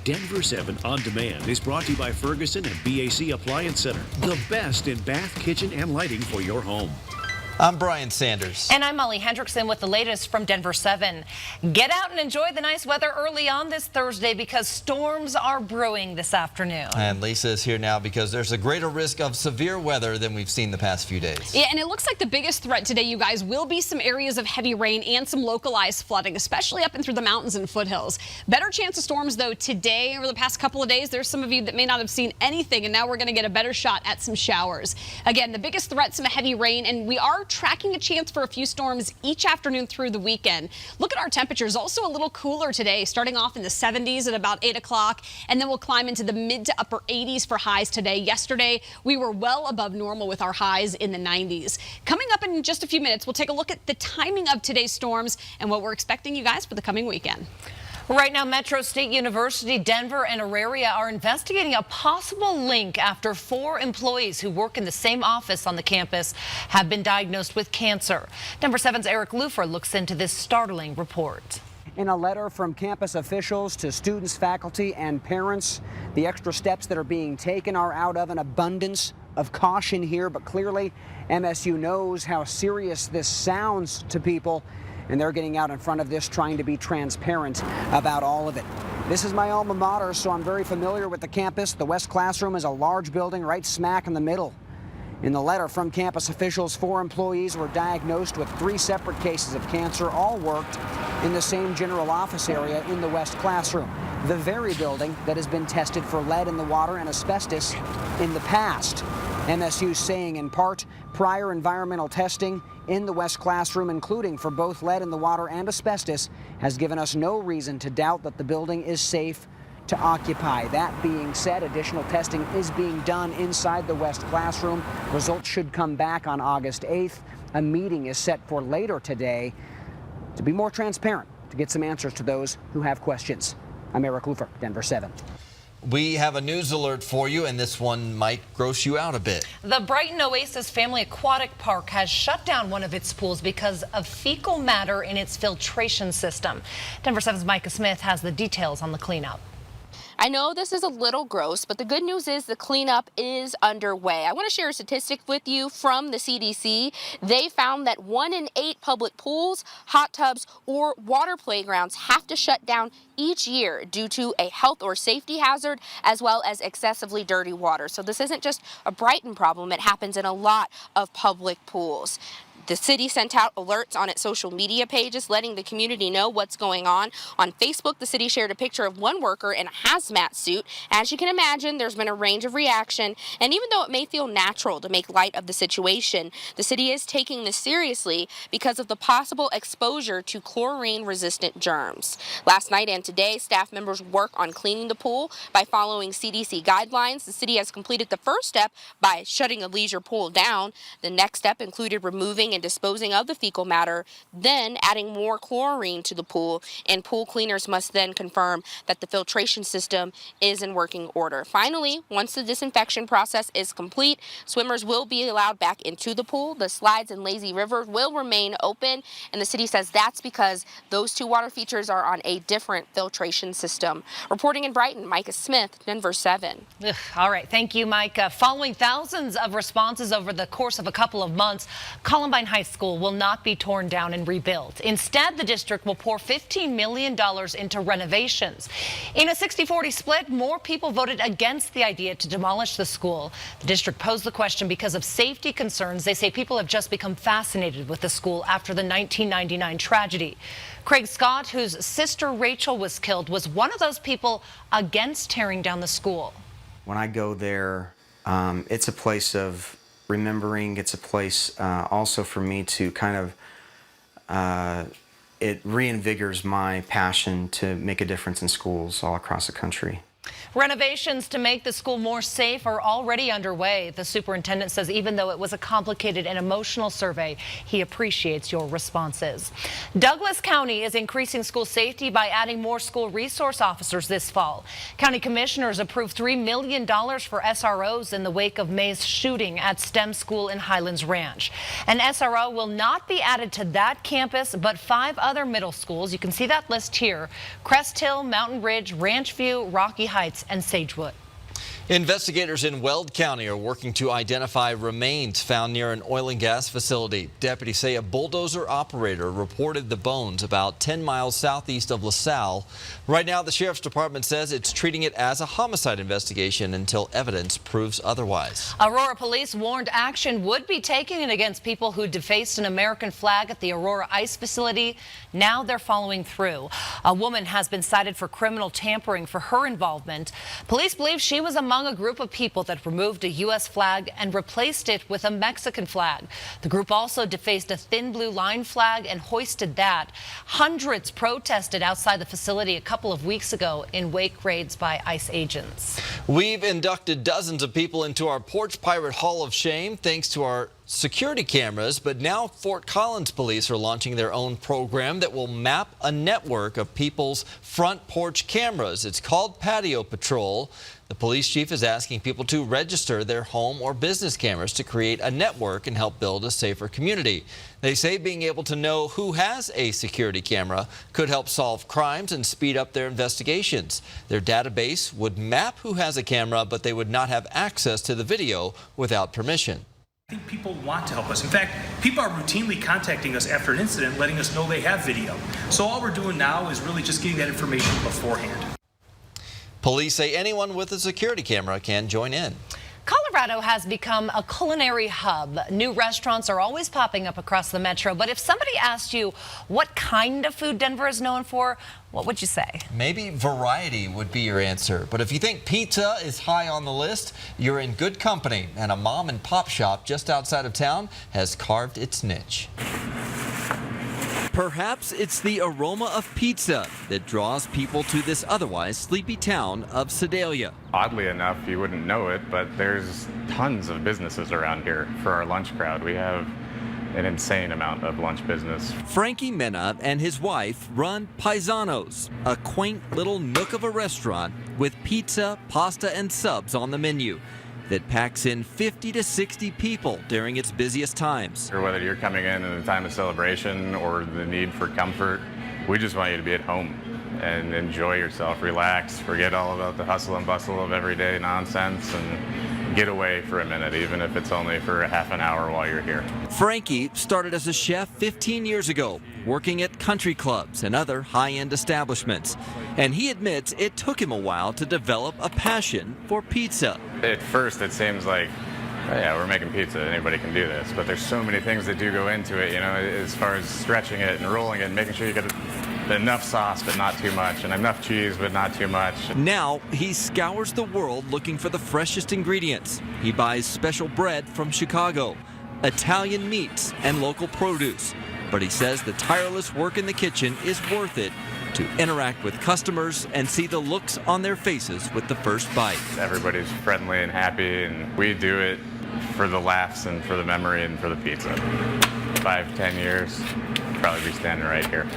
Denver 7 On Demand is brought to you by Ferguson and BAC Appliance Center, the best in bath, kitchen, and lighting for your home. I'm Brian Sanders. And I'm Molly Hendrickson with the latest from Denver 7. Get out and enjoy the nice weather early on this Thursday because storms are brewing this afternoon. And Lisa is here now because there's a greater risk of severe weather than we've seen the past few days. Yeah, and it looks like the biggest threat today, you guys, will be some areas of heavy rain and some localized flooding, especially up and through the mountains and foothills. Better chance of storms, though, today. Over the past couple of days, there's some of you that may not have seen anything, and now we're going to get a better shot at some showers. Again, the biggest threat, some heavy rain, and we are tracking a chance for a few storms each afternoon through the weekend. Look at our temperatures, also a little cooler today, starting off in the 70s at about 8 o'clock, and then we'll climb into the mid to upper 80s for highs today. Yesterday, we were well above normal with our highs in the 90s. Coming up in just a few minutes, we'll take a look at the timing of today's storms and what we're expecting you guys for the coming weekend. Right now, Metro State University, Denver, and Auraria are investigating a possible link after 4 employees who work in the same office on the campus have been diagnosed with cancer. Denver 7's Eric Lufer looks into this startling report. In a letter from campus officials to students, faculty, and parents, the extra steps that are being taken are out of an abundance of caution here, but clearly MSU knows how serious this sounds to people, and they're getting out in front of this, trying to be transparent about all of it. This is my alma mater, so I'm very familiar with the campus. The West Classroom is a large building right smack in the middle. In the letter from campus officials, 4 employees were diagnosed with 3 separate cases of cancer, all worked in the same general office area in the West Classroom, the very building that has been tested for lead in the water and asbestos in the past. MSU saying in part, prior environmental testing in the West Classroom, including for both lead in the water and asbestos, has given us no reason to doubt that the building is safe to occupy. That being said, additional testing is being done inside the West Classroom. Results should come back on August 8th. A meeting is set for later today to be more transparent, to get some answers to those who have questions. I'm Eric Lufer, Denver 7. We have a news alert for you, and this one might gross you out a bit. The Brighton Oasis Family Aquatic Park has shut down one of its pools because of fecal matter in its filtration system. Denver 7's Micah Smith has the details on the cleanup. I know this is a little gross, but the good news is the cleanup is underway. I want to share a statistic with you from the CDC. They found that 1 in 8 public pools, hot tubs, or water playgrounds have to shut down each year due to a health or safety hazard, as well as excessively dirty water. So this isn't just a Brighton problem. It happens in a lot of public pools. The city sent out alerts on its social media pages, letting the community know what's going on. On Facebook, the city shared a picture of one worker in a hazmat suit. As you can imagine, there's been a range of reaction, and even though it may feel natural to make light of the situation, the city is taking this seriously because of the possible exposure to chlorine-resistant germs. Last night and today, staff members work on cleaning the pool by following CDC guidelines. The city has completed the first step by shutting a leisure pool down. The next step included removing and disposing of the fecal matter, then adding more chlorine to the pool, and pool cleaners must then confirm that the filtration system is in working order. Finally, once the disinfection process is complete, swimmers will be allowed back into the pool. The slides and lazy rivers will remain open, and the city says that's because those 2 water features are on a different filtration system. Reporting in Brighton, Micah Smith, Denver 7. Ugh, all right, thank you, Micah. Following thousands of responses over the course of a couple of months, Columbine High School will not be torn down and rebuilt. Instead, the district will pour $15 million into renovations. In a 60-40 split, more people voted against the idea to demolish the school. The district posed the question because of safety concerns. They say people have just become fascinated with the school after the 1999 tragedy. Craig Scott, whose sister Rachel was killed, was one of those people against tearing down the school. When I go there, it's a place of remembering. It's a place also for me to kind of, it reinvigorates my passion to make a difference in schools all across the country. Renovations to make the school more safe are already underway. The superintendent says even though it was a complicated and emotional survey, he appreciates your responses. Douglas County is increasing school safety by adding more school resource officers this fall. County commissioners approved $3 million for SROs in the wake of May's shooting at STEM School in Highlands Ranch. An SRO will not be added to that campus, but 5 other middle schools. You can see that list here: Crest Hill, Mountain Ridge, Ranch View, Rocky Heights, and Sagewood. Investigators in Weld County are working to identify remains found near an oil and gas facility. Deputies say a bulldozer operator reported the bones about 10 miles southeast of LaSalle. Right now, the sheriff's department says it's treating it as a homicide investigation until evidence proves otherwise. Aurora police warned action would be taken against people who defaced an American flag at the Aurora ICE facility. Now they're following through. A woman has been cited for criminal tampering for her involvement. Police believe she was among a group of people that removed a U.S. flag and replaced it with a Mexican flag. The group also defaced a thin blue line flag and hoisted that. Hundreds protested outside the facility a couple of weeks ago in wake raids by ICE agents. We've inducted dozens of people into our Porch Pirate Hall of Shame thanks to our security cameras, but now Fort Collins police are launching their own program that will map a network of people's front porch cameras. It's called Patio Patrol. The police chief is asking people to register their home or business cameras to create a network and help build a safer community. They say being able to know who has a security camera could help solve crimes and speed up their investigations. Their database would map who has a camera, but they would not have access to the video without permission. I think people want to help us. In fact, people are routinely contacting us after an incident, letting us know they have video. So all we're doing now is really just getting that information beforehand. Police say anyone with a security camera can join in. Colorado has become a culinary hub. New restaurants are always popping up across the metro. But if somebody asked you what kind of food Denver is known for, what would you say? Maybe variety would be your answer. But if you think pizza is high on the list, you're in good company. And a mom and pop shop just outside of town has carved its niche. Perhaps it's the aroma of pizza that draws people to this otherwise sleepy town of Sedalia. Oddly enough, you wouldn't know it, but there's tons of businesses around here for our lunch crowd. We have an insane amount of lunch business. Frankie Mena and his wife run Paisanos, a quaint little nook of a restaurant with pizza, pasta, and subs on the menu that packs in 50 to 60 people during its busiest times. Or whether you're coming in a time of celebration or the need for comfort, we just want you to be at home and enjoy yourself, relax, forget all about the hustle and bustle of everyday nonsense and get away for a minute, even if it's only for a half an hour while you're here. Frankie started as a chef 15 years ago, working at country clubs and other high-end establishments. And he admits it took him a while to develop a passion for pizza. At first, it seems like, oh yeah, we're making pizza, anybody can do this. But there's so many things that do go into it, you know, as far as stretching it and rolling it and making sure you get enough sauce but not too much, and enough cheese but not too much. Now he scours the world looking for the freshest ingredients. He buys special bread from Chicago, Italian meats, and local produce. But he says the tireless work in the kitchen is worth it to interact with customers and see the looks on their faces with the first bite. Everybody's friendly and happy, and we do it for the laughs and for the memory and for the pizza. 5-10 years, probably be standing right here.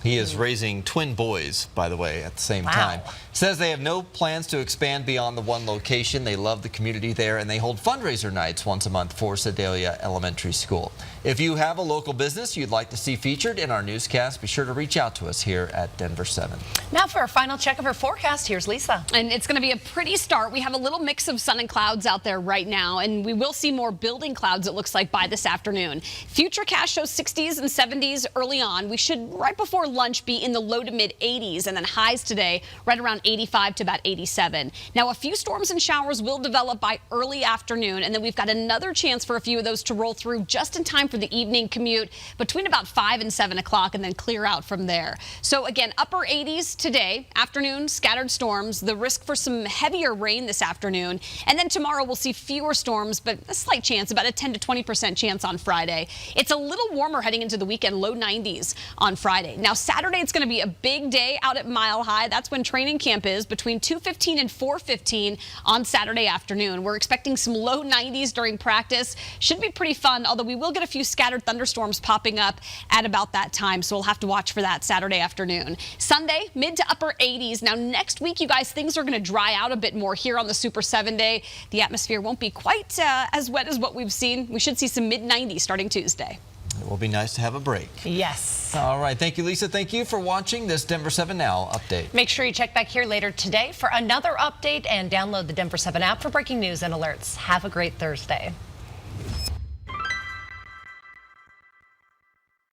He is raising twin boys, by the way, at the same time. Says they have no plans to expand beyond the one location. They love the community there, and they hold fundraiser nights once a month for Sedalia Elementary School. If you have a local business you'd like to see featured in our newscast, be sure to reach out to us here at Denver 7. Now for our final check of our forecast, here's Lisa. And it's going to be a pretty start. We have a little mix of sun and clouds out there right now, and we will see more building clouds, it looks like, by this afternoon. Futurecast shows 60s and 70s early on. We should, right before lunch, be in the low to mid 80s, and then highs today right around 85 to about 87. Now, a few storms and showers will develop by early afternoon, and then we've got another chance for a few of those to roll through just in time for the evening commute between about 5 and 7 o'clock, and then clear out from there. So again, upper 80s today, afternoon, scattered storms, the risk for some heavier rain this afternoon, and then tomorrow we'll see fewer storms, but a slight chance, about a 10 to 20% chance on Friday. It's a little warmer heading into the weekend, low 90s on Friday. Now, Saturday, it's going to be a big day out at Mile High. That's when training camp is, between 2:15 and 4:15 on Saturday afternoon. We're expecting some low 90s during practice. Should be pretty fun, although we will get a few scattered thunderstorms popping up at about that time, so we'll have to watch for that Saturday afternoon. Sunday, mid to upper 80s. Now, next week, you guys, things are going to dry out a bit more here on the Super 7 day. The atmosphere won't be quite as wet as what we've seen. We should see some mid-90s starting Tuesday. It will be nice to have a break. Yes. All right. Thank you, Lisa. Thank you for watching this Denver 7 Now update. Make sure you check back here later today for another update and download the Denver 7 app for breaking news and alerts. Have a great Thursday.